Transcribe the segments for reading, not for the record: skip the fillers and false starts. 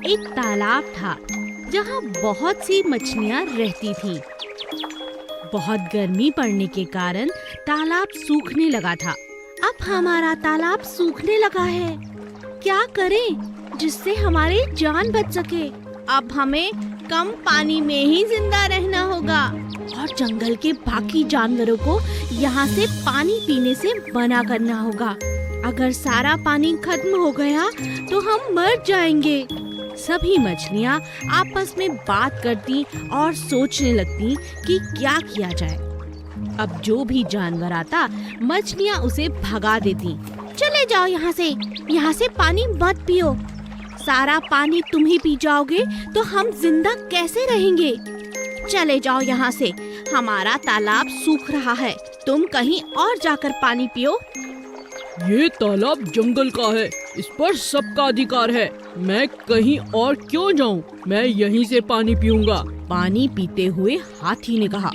एक तालाब था जहाँ बहुत सी मछलियाँ रहती थी। बहुत गर्मी पड़ने के कारण तालाब सूखने लगा था। अब हमारा तालाब सूखने लगा है, क्या करें जिससे हमारी जान बच सके। अब हमें कम पानी में ही जिंदा रहना होगा और जंगल के बाकी जानवरों को यहाँ से पानी पीने से मना करना होगा। अगर सारा पानी खत्म हो गया तो हम मर जाएंगे। सभी मछलियाँ आपस में बात करती और सोचने लगती कि क्या किया जाए। अब जो भी जानवर आता मछलियाँ उसे भगा देती। चले जाओ यहाँ से पानी मत पियो। सारा पानी तुम ही पी जाओगे तो हम जिंदा कैसे रहेंगे। चले जाओ यहाँ से, हमारा तालाब सूख रहा है, तुम कहीं और जाकर पानी पियो। ये तालाब जंगल का है, इस पर सबका अधिकार है। मैं कहीं और क्यों जाऊं? मैं यहीं से पानी पीऊंगा। पानी पीते हुए हाथी ने कहा।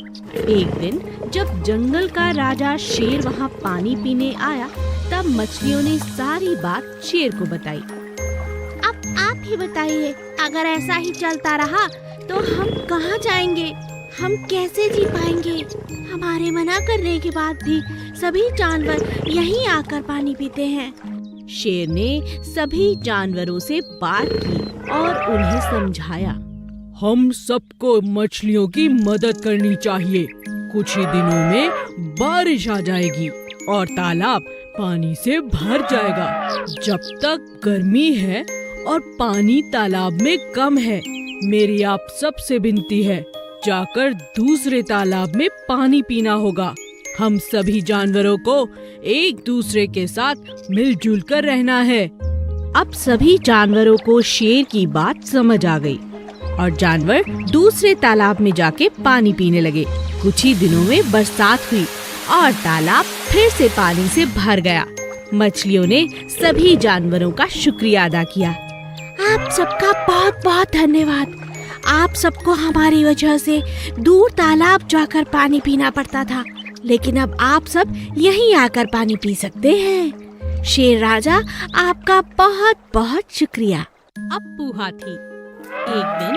एक दिन जब जंगल का राजा शेर वहाँ पानी पीने आया तब मछलियों ने सारी बात शेर को बताई। अब आप ही बताइए, अगर ऐसा ही चलता रहा तो हम कहाँ जाएंगे, हम कैसे जी पाएंगे। हमारे मना करने के बाद भी सभी जानवर यहीं आकर पानी पीते हैं। शेर ने सभी जानवरों से बात की और उन्हें समझाया। हम सबको मछलियों की मदद करनी चाहिए। कुछ ही दिनों में बारिश आ जाएगी और तालाब पानी से भर जाएगा। जब तक गर्मी है और पानी तालाब में कम है, मेरी आप सबसे विनती है, जाकर दूसरे तालाब में पानी पीना होगा। हम सभी जानवरों को एक दूसरे के साथ मिलजुल कर रहना है। अब सभी जानवरों को शेर की बात समझ आ गई और जानवर दूसरे तालाब में जाके पानी पीने लगे। कुछ ही दिनों में बरसात हुई और तालाब फिर से पानी से भर गया। मछलियों ने सभी जानवरों का शुक्रिया अदा किया। आप सबका बहुत बहुत धन्यवाद। आप सबको हमारी वजह से दूर तालाब जाकर पानी पीना पड़ता था, लेकिन अब आप सब यहीं आकर पानी पी सकते हैं। शेर राजा, आपका बहुत बहुत शुक्रिया। अप्पू हाथी। एक दिन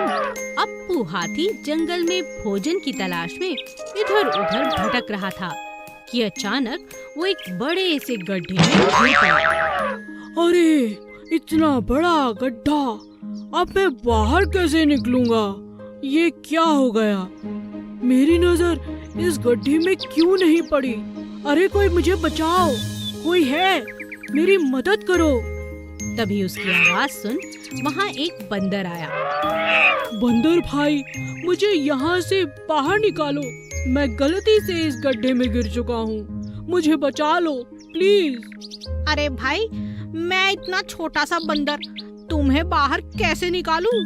अप्पू हाथी जंगल में भोजन की तलाश में इधर उधर भटक रहा था कि अचानक वो एक बड़े से गड्ढे में गिर पड़ा। अरे, इतना बड़ा गड्ढा, अब मैं बाहर कैसे निकलूंगा? ये क्या हो गया? मेरी नजर इस गड्ढे में क्यों नहीं पड़ी? अरे कोई मुझे बचाओ, कोई है, मेरी मदद करो। तभी उसकी आवाज सुन वहाँ एक बंदर आया। बंदर भाई, मुझे यहाँ से बाहर निकालो। मैं गलती से इस गड्ढे में गिर चुका हूँ, मुझे बचा लो प्लीज। अरे भाई, मैं इतना छोटा सा बंदर तुम्हें बाहर कैसे निकालूं?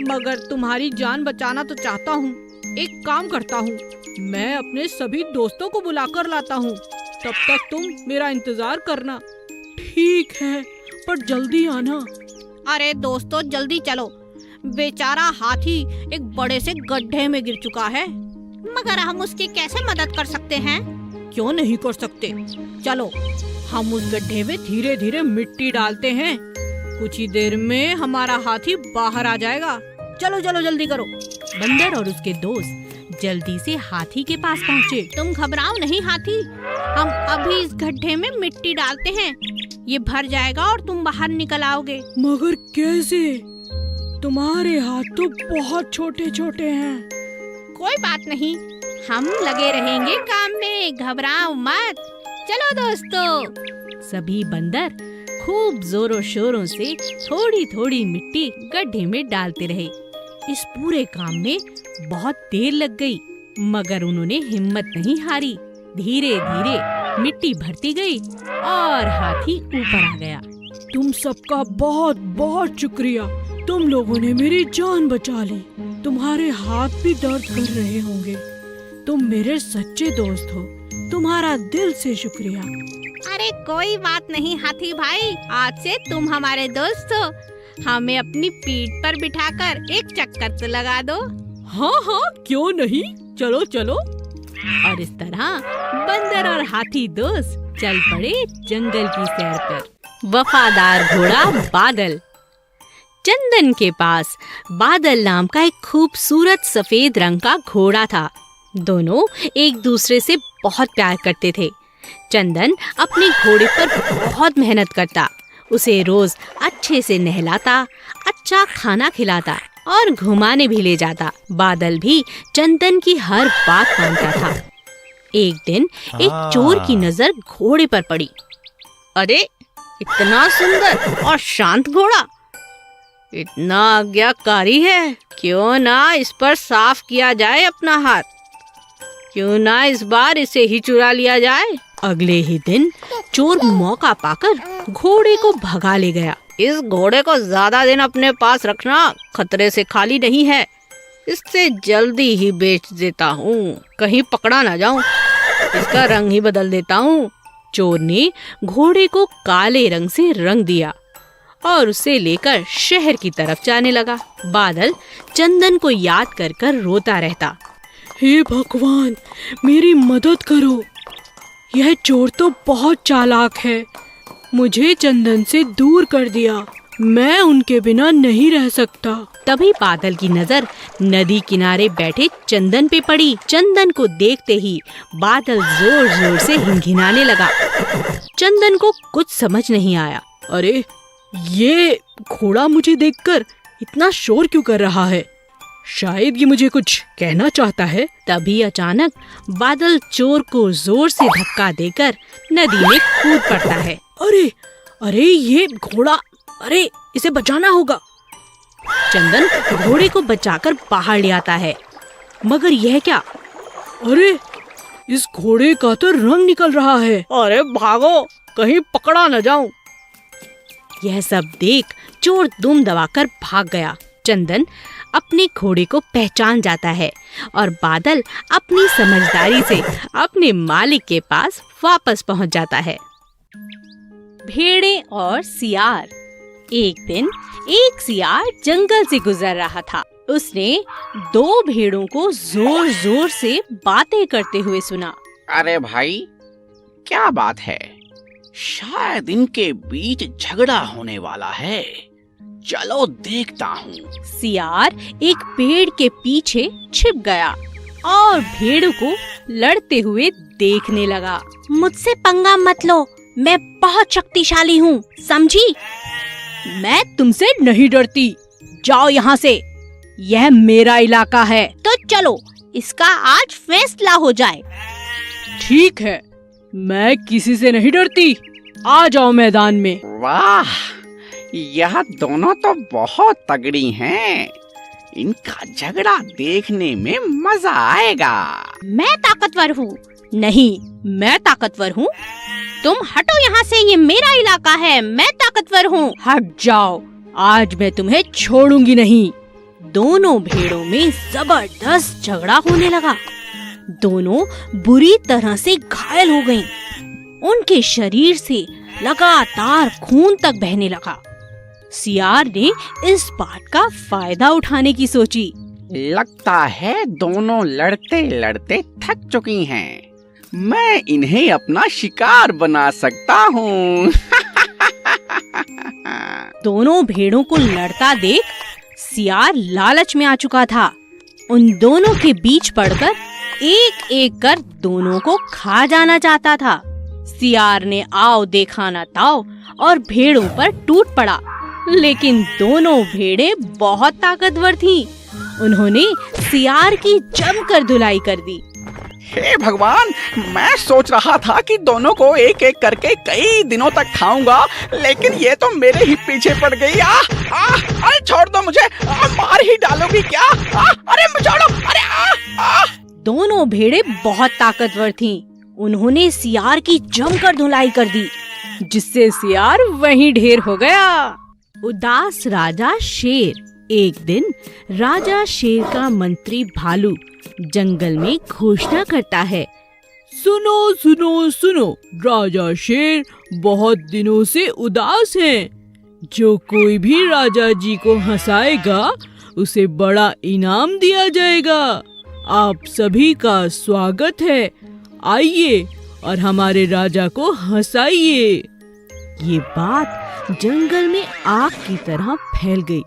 मगर तुम्हारी जान बचाना तो चाहता हूँ। एक काम करता हूँ, मैं अपने सभी दोस्तों को बुलाकर लाता हूँ, तब तक तुम मेरा इंतजार करना। ठीक है, पर जल्दी आना। अरे दोस्तों, जल्दी चलो, बेचारा हाथी एक बड़े से गड्ढे में गिर चुका है। मगर हम उसकी कैसे मदद कर सकते हैं? क्यों नहीं कर सकते? चलो, हम उस गड्ढे में धीरे धीरे मिट्टी डालते हैं। कुछ ही देर में हमारा हाथी बाहर आ जाएगा। चलो चलो, जल्दी करो। बंदर और उसके दोस्त जल्दी से हाथी के पास पहुँचे। तुम घबराओ नहीं हाथी, हम अभी इस गड्ढे में मिट्टी डालते हैं, ये भर जाएगा और तुम बाहर निकल आओगे। मगर कैसे? तुम्हारे हाथ तो बहुत छोटे छोटे हैं। कोई बात नहीं, हम लगे रहेंगे काम में, घबराओ मत। चलो दोस्तों। सभी बंदर खूब जोरों शोरों से थोड़ी थोड़ी मिट्टी गड्ढे में डालते रहे। इस पूरे काम में बहुत देर लग गई, मगर उन्होंने हिम्मत नहीं हारी। धीरे धीरे मिट्टी भरती गई और हाथी ऊपर आ गया। तुम सबका बहुत बहुत शुक्रिया, तुम लोगों ने मेरी जान बचा ली। तुम्हारे हाथ भी दर्द कर रहे होंगे। तुम मेरे सच्चे दोस्त हो, तुम्हारा दिल से शुक्रिया। अरे कोई बात नहीं हाथी भाई, आज से तुम हमारे दोस्त हो। हमें अपनी पीठ पर बिठाकर एक चक्कर तो लगा दो। हाँ हाँ, क्यों नहीं, चलो चलो। और इस तरह बंदर और हाथी दोस्त चल पड़े जंगल की सैर पर। वफादार घोड़ा बादल। चंदन के पास बादल नाम का एक खूबसूरत सफेद रंग का घोड़ा था। दोनों एक दूसरे से बहुत प्यार करते थे। चंदन अपने घोड़े पर बहुत मेहनत करता, उसे रोज अच्छे से नहलाता, अच्छा खाना खिलाता और घुमाने भी ले जाता। बादल भी चंदन की हर बात मानता था। एक दिन एक चोर की नजर घोड़े पर पड़ी। अरे, इतना सुंदर और शांत घोड़ा, इतना आज्ञाकारी है, क्यों ना इस पर साफ किया जाए अपना हाथ, क्यों ना इस बार इसे ही चुरा लिया जाए। अगले ही दिन चोर मौका पाकर घोड़े को भगा ले गया। इस घोड़े को ज्यादा दिन अपने पास रखना खतरे से खाली नहीं है, इससे जल्दी ही बेच देता हूँ, कहीं पकड़ा ना जाऊं, इसका रंग ही बदल देता हूँ। चोर ने घोड़े को काले रंग से रंग दिया और उसे लेकर शहर की तरफ जाने लगा। बादल चंदन को याद कर कर रोता रहता। हे भगवान, मेरी मदद करो, यह चोर तो बहुत चालाक है, मुझे चंदन से दूर कर दिया, मैं उनके बिना नहीं रह सकता। तभी बादल की नजर नदी किनारे बैठे चंदन पे पड़ी। चंदन को देखते ही बादल जोर जोर से हिंहिनाने लगा। चंदन को कुछ समझ नहीं आया। अरे, ये घोड़ा मुझे देखकर इतना शोर क्यों कर रहा है? शायद ये मुझे कुछ कहना चाहता है। तभी अचानक बादल चोर को जोर से धक्का देकर नदी में कूद पड़ता है। अरे अरे, ये घोड़ा, अरे इसे बचाना होगा। चंदन घोड़े को बचाकर बाहर ले आता है, मगर यह क्या? अरे, इस घोड़े का तो रंग निकल रहा है। अरे भागो, कहीं पकड़ा न जाऊं। यह सब देख चोर दुम दबाकर भाग गया। चंदन अपने घोड़े को पहचान जाता है और बादल अपनी समझदारी से अपने मालिक के पास वापस पहुंच जाता है। भेड़ें और सियार। एक दिन एक सियार जंगल से गुजर रहा था। उसने दो भेड़ों को जोर जोर से बातें करते हुए सुना। अरे भाई, क्या बात है? शायद इनके बीच झगड़ा होने वाला है, चलो देखता हूँ। सियार एक पेड़ के पीछे छिप गया और भेड़ों को लड़ते हुए देखने लगा। मुझसे पंगा मत लो, मैं बहुत शक्तिशाली हूँ, समझी? मैं तुमसे नहीं डरती, जाओ यहाँ से, यह मेरा इलाका है। तो चलो, इसका आज फैसला हो जाए। ठीक है, मैं किसी से नहीं डरती, आ जाओ मैदान में। वाह, यह दोनों तो बहुत तगड़ी हैं, इनका झगड़ा देखने में मजा आएगा। मैं ताकतवर हूँ। नहीं, मैं ताकतवर हूँ। तुम हटो यहाँ से, ये मेरा इलाका है, मैं ताकतवर हूँ। हट जाओ, आज मैं तुम्हें छोड़ूंगी नहीं। दोनों भेड़ों में जबरदस्त झगड़ा होने लगा। दोनों बुरी तरह से घायल हो गईं। उनके शरीर से लगातार खून तक बहने लगा। सियार ने इस बात का फायदा उठाने की सोची। लगता है दोनों लड़ते लड़ते थक चुकी हैं, मैं इन्हें अपना शिकार बना सकता हूँ। दोनों भेड़ों को लड़ता देख सियार लालच में आ चुका था। उन दोनों के बीच पड़कर एक एक कर दोनों को खा जाना चाहता था। सियार ने आओ देखा ना ताओ और भेड़ों पर टूट पड़ा, लेकिन दोनों भेड़ें बहुत ताकतवर थीं। उन्होंने सियार की जमकर धुलाई कर दी। हे भगवान, मैं सोच रहा था कि दोनों को एक एक करके कई दिनों तक खाऊंगा, लेकिन ये तो मेरे ही पीछे पड़ गई। अरे छोड़ दो मुझे, मार ही डालोगी क्या? अरे छोड़ो, अरे दोनों भेड़ें बहुत ताकतवर थीं। उन्होंने सियार की जमकर धुलाई कर दी, जिससे सियार वहीं ढेर हो गया। उदास राजा शेर। एक दिन राजा शेर का मंत्री भालू जंगल में घोषणा करता है। सुनो सुनो सुनो, राजा शेर बहुत दिनों से उदास हैं। जो कोई भी राजा जी को हंसाएगा उसे बड़ा इनाम दिया जाएगा। आप सभी का स्वागत है, आइए और हमारे राजा को हंसाइए। ये बात जंगल में आग की तरह फैल गई।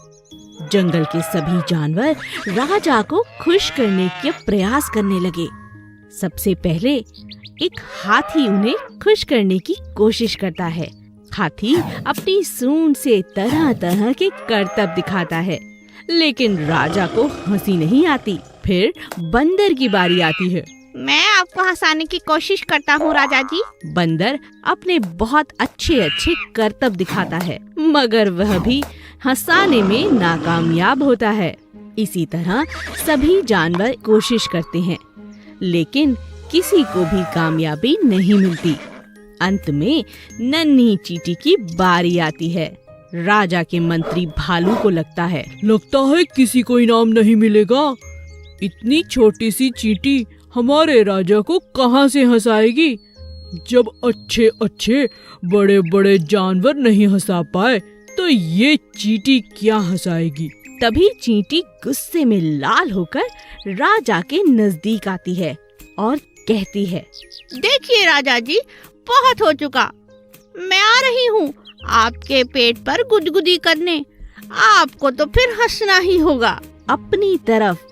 जंगल के सभी जानवर राजा को खुश करने के प्रयास करने लगे। सबसे पहले एक हाथी उन्हें खुश करने की कोशिश करता है। हाथी अपनी सूंड से तरह तरह के करतब दिखाता है, लेकिन राजा को हंसी नहीं आती। फिर बंदर की बारी आती है। मैं आपको हंसाने की कोशिश करता हूँ राजा जी। बंदर अपने बहुत अच्छे अच्छे करतब दिखाता है, मगर वह भी हंसाने में नाकामयाब होता है। इसी तरह सभी जानवर कोशिश करते हैं, लेकिन किसी को भी कामयाबी नहीं मिलती। अंत में नन्ही चींटी की बारी आती है। राजा के मंत्री भालू को लगता है किसी को इनाम नहीं मिलेगा। इतनी छोटी सी चींटी हमारे राजा को कहाँ से हंसाएगी। जब अच्छे अच्छे बड़े बड़े जानवर नहीं हंसा पाए तो ये चींटी क्या हंसाएगी। तभी चींटी गुस्से में लाल होकर राजा के नजदीक आती है और कहती है, देखिए राजा जी, बहुत हो चुका। मैं आ रही हूँ आपके पेट पर गुदगुदी करने। आपको तो फिर हंसना ही होगा। अपनी तरफ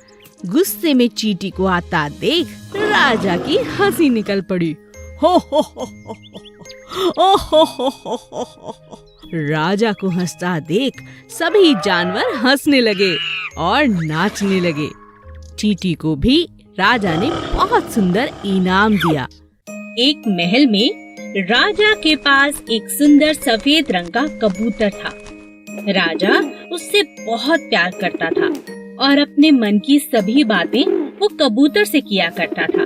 गुस्से में चींटी को आता देख राजा की हंसी निकल पड़ी। हो हो हो हो हो हो हो हो हो हो। राजा को हंसता देख सभी जानवर हंसने लगे और नाचने लगे। चींटी को भी राजा ने बहुत सुंदर इनाम दिया। एक महल में राजा के पास एक सुंदर सफेद रंग का कबूतर था। राजा उससे बहुत प्यार करता था और अपने मन की सभी बातें वो कबूतर से किया करता था।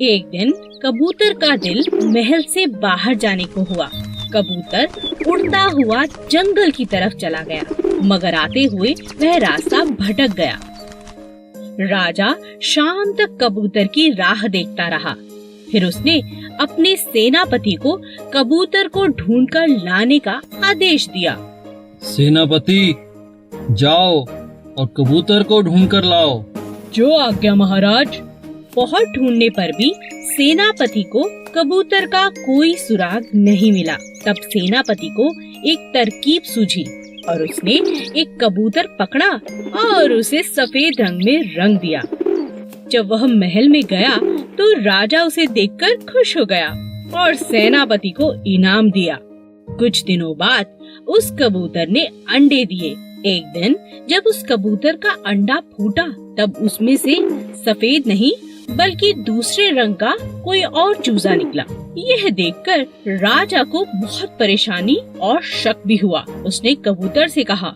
एक दिन कबूतर का दिल महल से बाहर जाने को हुआ। कबूतर उड़ता हुआ जंगल की तरफ चला गया, मगर आते हुए वह रास्ता भटक गया। राजा शाम तक कबूतर की राह देखता रहा। फिर उसने अपने सेनापति को कबूतर को ढूंढकर लाने का आदेश दिया। सेनापति, जाओ और कबूतर को ढूंढकर लाओ। जो आज्ञा महाराज। बहुत ढूंढने पर भी सेनापति को कबूतर का कोई सुराग नहीं मिला। तब सेनापति को एक तरकीब सूझी और उसने एक कबूतर पकड़ा और उसे सफेद रंग में रंग दिया। जब वह महल में गया तो राजा उसे देखकर खुश हो गया और सेनापति को इनाम दिया। कुछ दिनों बाद उस कबूतर ने अंडे दिए। एक दिन जब उस कबूतर का अंडा फूटा तब उसमें से सफेद नहीं बल्कि दूसरे रंग का कोई और चूजा निकला। यह देखकर राजा को बहुत परेशानी और शक भी हुआ। उसने कबूतर से कहा,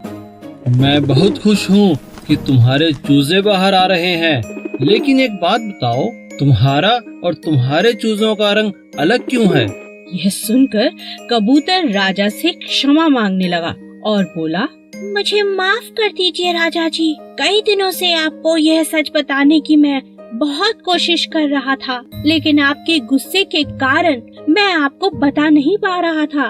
मैं बहुत खुश हूँ कि तुम्हारे चूजे बाहर आ रहे हैं, लेकिन एक बात बताओ, तुम्हारा और तुम्हारे चूजों का रंग अलग क्यों है? यह सुनकर कबूतर राजा से क्षमा मांगने लगा और बोला, मुझे माफ कर दीजिए राजा जी। कई दिनों से आपको यह सच बताने की मैं बहुत कोशिश कर रहा था, लेकिन आपके गुस्से के कारण मैं आपको बता नहीं पा रहा था।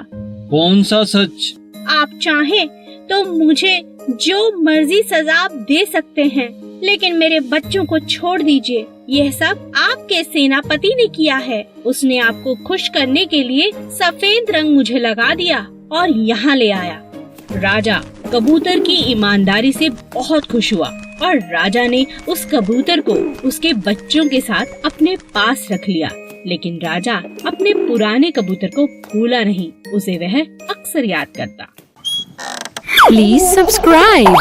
कौन सा सच? आप चाहें तो मुझे जो मर्जी सजा आप दे सकते हैं, लेकिन मेरे बच्चों को छोड़ दीजिए। यह सब आपके सेनापति ने किया है। उसने आपको खुश करने के लिए सफेद रंग मुझे लगा दिया और यहाँ ले आया। राजा कबूतर की ईमानदारी से बहुत खुश हुआ और राजा ने उस कबूतर को उसके बच्चों के साथ अपने पास रख लिया। लेकिन राजा अपने पुराने कबूतर को भूला नहीं, उसे वह अक्सर याद करता। Please subscribe.